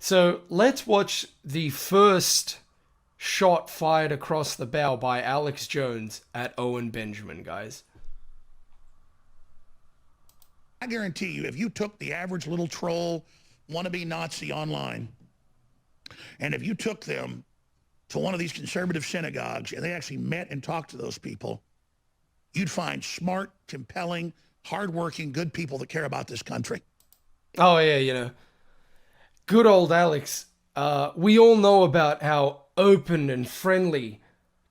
So let's watch the first shot fired across the bow by Alex Jones at Owen Benjamin, guys. I guarantee you, if you took the average little troll wannabe Nazi online, and if you took them to one of these conservative synagogues and they actually met and talked to those people, you'd find smart, compelling, hardworking, good people that care about this country. Oh, yeah, good old Alex. We all know about how open and friendly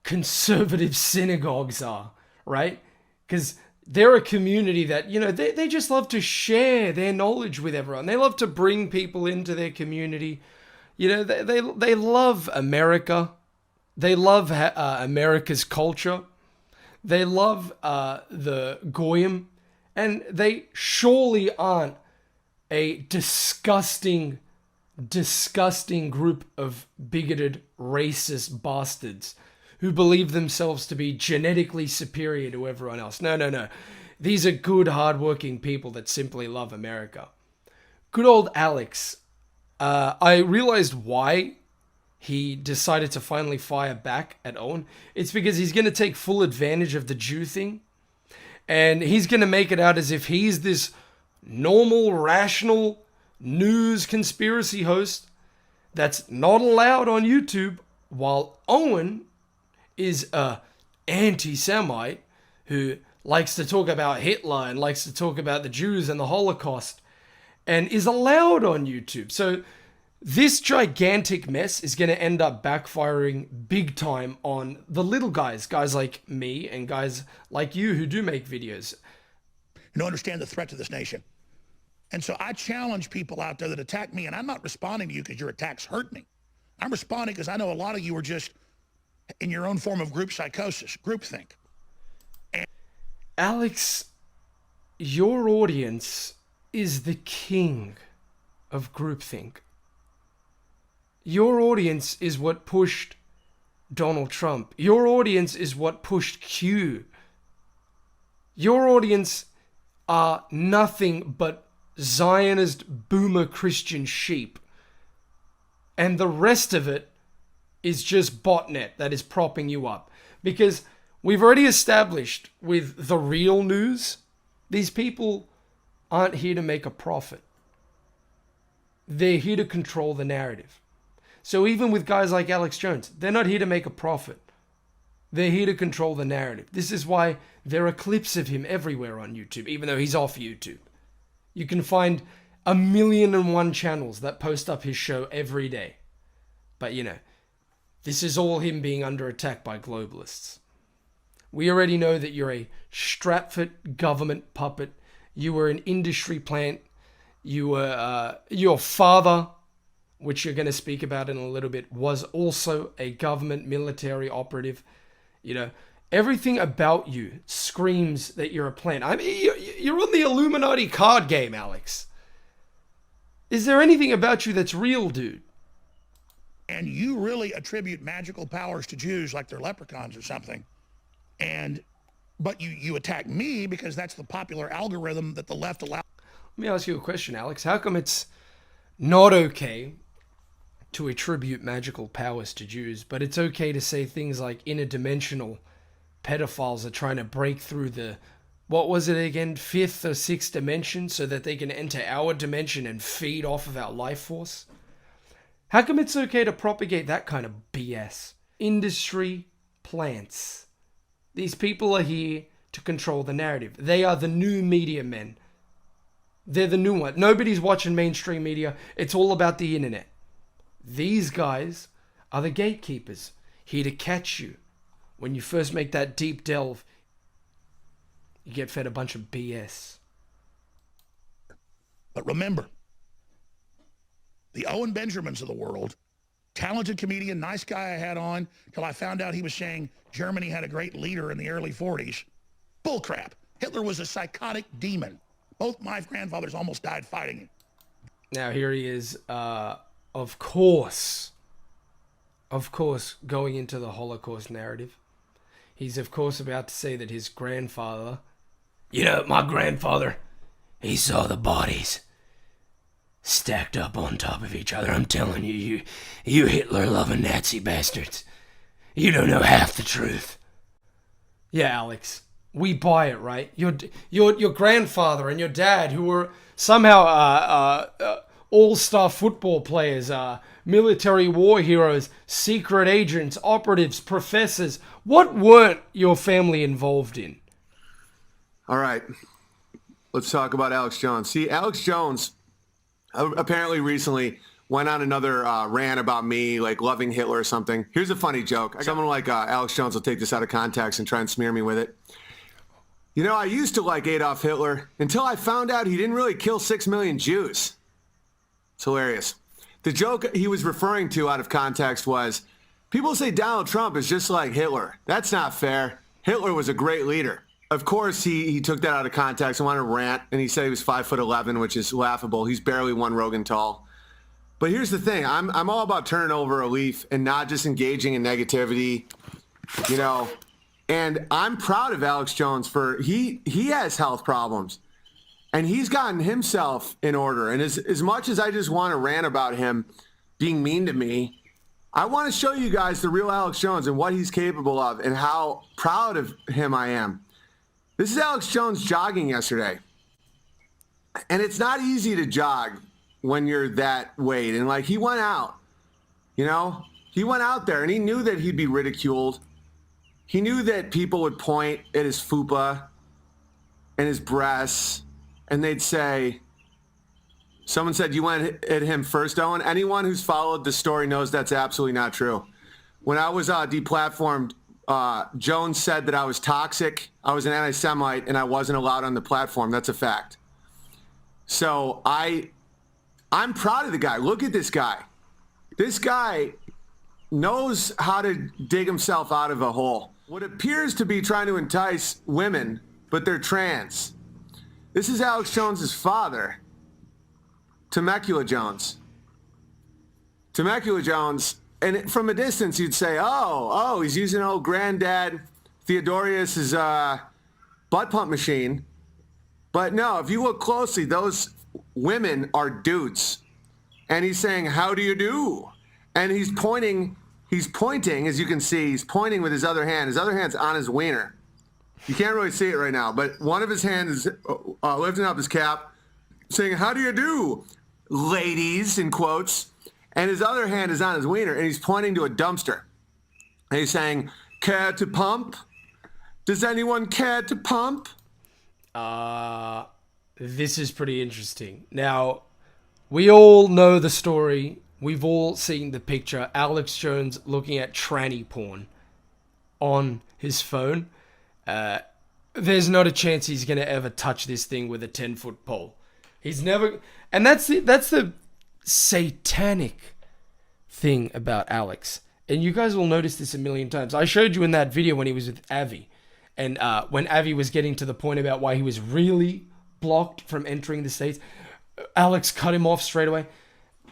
conservative synagogues are, right? Because they're a community that, they just love to share their knowledge with everyone. They love to bring people into their community. They love America. They love America's culture. They love the Goyim. And they surely aren't a disgusting group of bigoted, racist bastards who believe themselves to be genetically superior to everyone else. No. These are good, hardworking people that simply love America. Good old Alex. I realized why he decided to finally fire back at Owen. It's because he's going to take full advantage of the Jew thing. And he's going to make it out as if he's this normal, rational news conspiracy host that's not allowed on YouTube, while Owen is a anti-Semite who likes to talk about Hitler and likes to talk about the Jews and the Holocaust and is allowed on YouTube. So this gigantic mess is going to end up backfiring big time on the little guys like me and guys like you who do make videos. You don't understand the threat to this nation. And so I challenge people out there that attack me, and I'm not responding to you because your attacks hurt me. I'm responding because I know a lot of you are just in your own form of group psychosis, groupthink. Alex, your audience is the king of groupthink. Your audience is what pushed Donald Trump. Your audience is what pushed Q. Your audience are nothing but Zionist boomer Christian sheep. And the rest of it is just botnet that is propping you up. Because we've already established with the real news, these people aren't here to make a profit. They're here to control the narrative. So even with guys like Alex Jones, they're not here to make a profit. They're here to control the narrative. This is why there are clips of him everywhere on YouTube, even though he's off YouTube. You can find 1,000,001 channels that post up his show every day. But this is all him being under attack by globalists. We already know that you're a Stratford government puppet. You were an industry plant. You were your father, which you're going to speak about in a little bit, was also a government military operative. Everything about you screams that you're a plant. I mean, you're on the Illuminati card game, Alex. Is there anything about you that's real, dude? And you really attribute magical powers to Jews like they're leprechauns or something. But you attack me because that's the popular algorithm that the left allows. Let me ask you a question, Alex. How come it's not okay to attribute magical powers to Jews, but it's okay to say things like interdimensional pedophiles are trying to break through the, what was it again, 5th or 6th dimension so that they can enter our dimension and feed off of our life force? How come it's okay to propagate that kind of BS? Industry plants. These people are here to control the narrative. They are the new media men. They're the new one. Nobody's watching mainstream media. It's all about the internet. These guys are the gatekeepers, here to catch you. When you first make that deep delve, you get fed a bunch of BS. But remember, the Owen Benjamins of the world, talented comedian, nice guy I had on, till I found out he was saying Germany had a great leader in the early 40s. Bullcrap. Hitler was a psychotic demon. Both my grandfathers almost died fighting him. Now here he is, of course, going into the Holocaust narrative. He's of course about to say that his grandfather, my grandfather, he saw the bodies. stacked up on top of each other. I'm telling you, you Hitler-loving Nazi bastards. You don't know half the truth. Yeah, Alex, we buy it, right? Your grandfather and your dad, who were somehow all-star football players, military war heroes, secret agents, operatives, professors. What weren't your family involved in? All right, let's talk about Alex Jones. See, Alex Jones apparently recently went on another rant about me, like loving Hitler or something. Here's a funny joke. Someone like Alex Jones will take this out of context and try and smear me with it. You know, I used to like Adolf Hitler until I found out he didn't really kill 6 million Jews. It's hilarious. The joke he was referring to out of context was, people say Donald Trump is just like Hitler. That's not fair. Hitler was a great leader. Of course, he took that out of context and wanted to rant, and he said he was 5'11", which is laughable. He's barely 1 Rogan tall. But here's the thing. I'm all about turning over a leaf and not just engaging in negativity, you know. And I'm proud of Alex Jones for he has health problems, and he's gotten himself in order. And as much as I just want to rant about him being mean to me, I want to show you guys the real Alex Jones and what he's capable of and how proud of him I am. This is Alex Jones jogging yesterday. And it's not easy to jog when you're that weight. And like, he went out, you know, he went out there and he knew that he'd be ridiculed. He knew that people would point at his fupa and his breasts and they'd say, someone said, you went at him first, Owen. Anyone who's followed the story knows that's absolutely not true. When I was deplatformed, Jones said that I was toxic, I was an anti-Semite, and I wasn't allowed on the platform. That's a fact. So I'm proud of the guy. Look at this guy. This guy knows how to dig himself out of a hole. What appears to be trying to entice women, but they're trans. This is Alex Jones's father, Temecula Jones. Temecula Jones. And from a distance, you'd say, oh, he's using old granddad Theodorus's butt pump machine. But no, if you look closely, those women are dudes. And he's saying, how do you do? And he's pointing, as you can see, he's pointing with his other hand. His other hand's on his wiener. You can't really see it right now, but one of his hands is lifting up his cap, saying, how do you do, ladies, in quotes. And his other hand is on his wiener, and he's pointing to a dumpster. And he's saying, care to pump? Does anyone care to pump? This is pretty interesting. Now, we all know the story. We've all seen the picture. Alex Jones looking at tranny porn on his phone. There's not a chance he's going to ever touch this thing with a 10-foot pole. He's never... And that's the satanic thing about Alex. And you guys will notice this a million times. I showed you in that video when he was with Avi. And when Avi was getting to the point about why he was really blocked from entering the States, Alex cut him off straight away.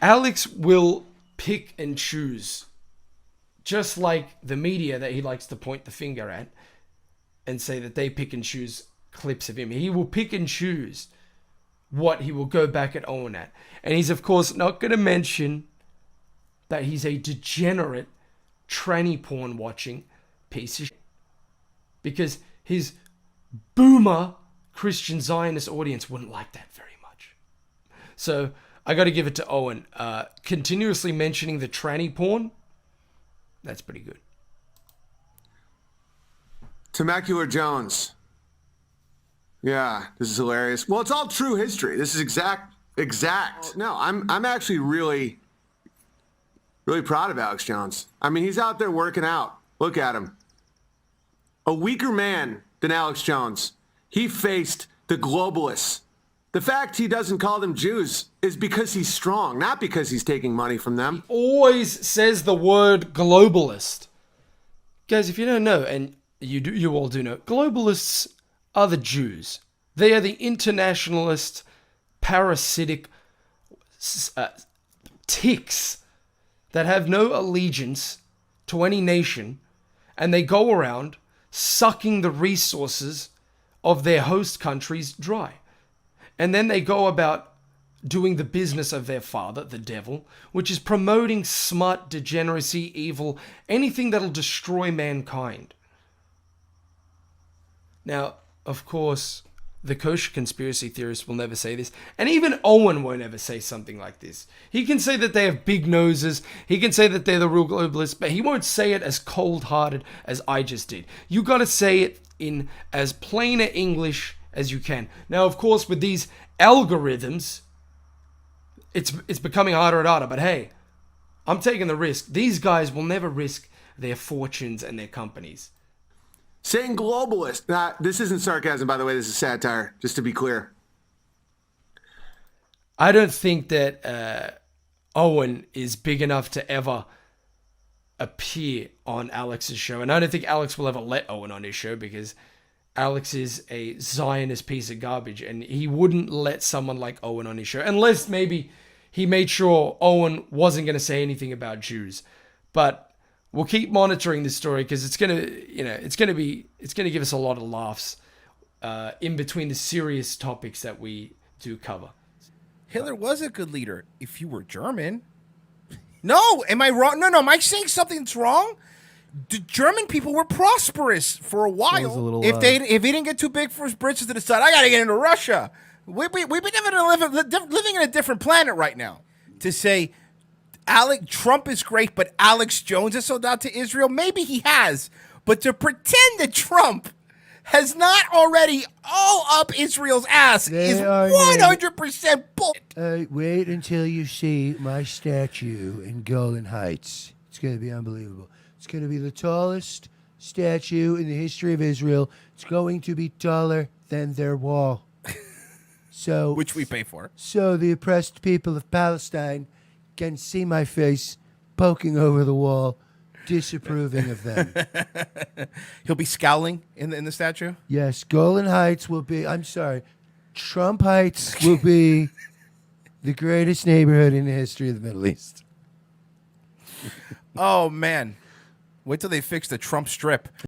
Alex will pick and choose. Just like the media that he likes to point the finger at and say that they pick and choose clips of him. He will pick and choose what he will go back at Owen at. And he's, of course, not going to mention that he's a degenerate, tranny porn watching piece of shit. Because his boomer Christian Zionist audience wouldn't like that very much. So I got to give it to Owen. Continuously mentioning the tranny porn, that's pretty good. Temecula Jones. Yeah, this is hilarious. Well, it's all true history. This is exact. No, I'm actually really proud of Alex Jones. I mean, he's out there working out. Look at him. A weaker man than Alex Jones. He faced the globalists. The fact he doesn't call them Jews is because he's strong, not because he's taking money from them. He always says the word globalist. Guys, if you don't know, and you all do know, globalists are the Jews. They are the internationalist, parasitic ticks that have no allegiance to any nation, and they go around sucking the resources of their host countries dry. And then they go about doing the business of their father, the devil, which is promoting smut, degeneracy, evil, anything that'll destroy mankind. Now, of course, the kosher conspiracy theorists will never say this, and even Owen won't ever say something like this. He can say that they have big noses, he can say that they're the real globalists, but he won't say it as cold-hearted as I just did. You gotta say it in as plainer English as you can. Now, of course, with these algorithms, it's becoming harder and harder, but hey, I'm taking the risk. These guys will never risk their fortunes and their companies. Saying globalist. This isn't sarcasm, by the way. This is satire, just to be clear. I don't think that Owen is big enough to ever appear on Alex's show. And I don't think Alex will ever let Owen on his show because Alex is a Zionist piece of garbage. And he wouldn't let someone like Owen on his show. Unless maybe he made sure Owen wasn't going to say anything about Jews. But we'll keep monitoring this story because it's going to give us a lot of laughs in between the serious topics that we do cover. Hitler was a good leader if you were German. No, am I wrong? No, am I saying something that's wrong? The German people were prosperous for a while. If he didn't get too big for his britches to decide, I got to get into Russia. We've been living in a different planet right now. To say Trump is great, but Alex Jones has sold out to Israel, maybe he has. But to pretend that Trump has not already all up Israel's ass is 100% bullshit. Wait until you see my statue in Golan Heights. It's going to be unbelievable. It's going to be the tallest statue in the history of Israel. It's going to be taller than their wall. So, which we pay for. So the oppressed people of Palestine can see my face poking over the wall, disapproving of them. He'll be scowling in the statue? Yes, Golan Heights will be, Trump Heights will be the greatest neighborhood in the history of the Middle East. Oh, man. Wait till they fix the Trump strip.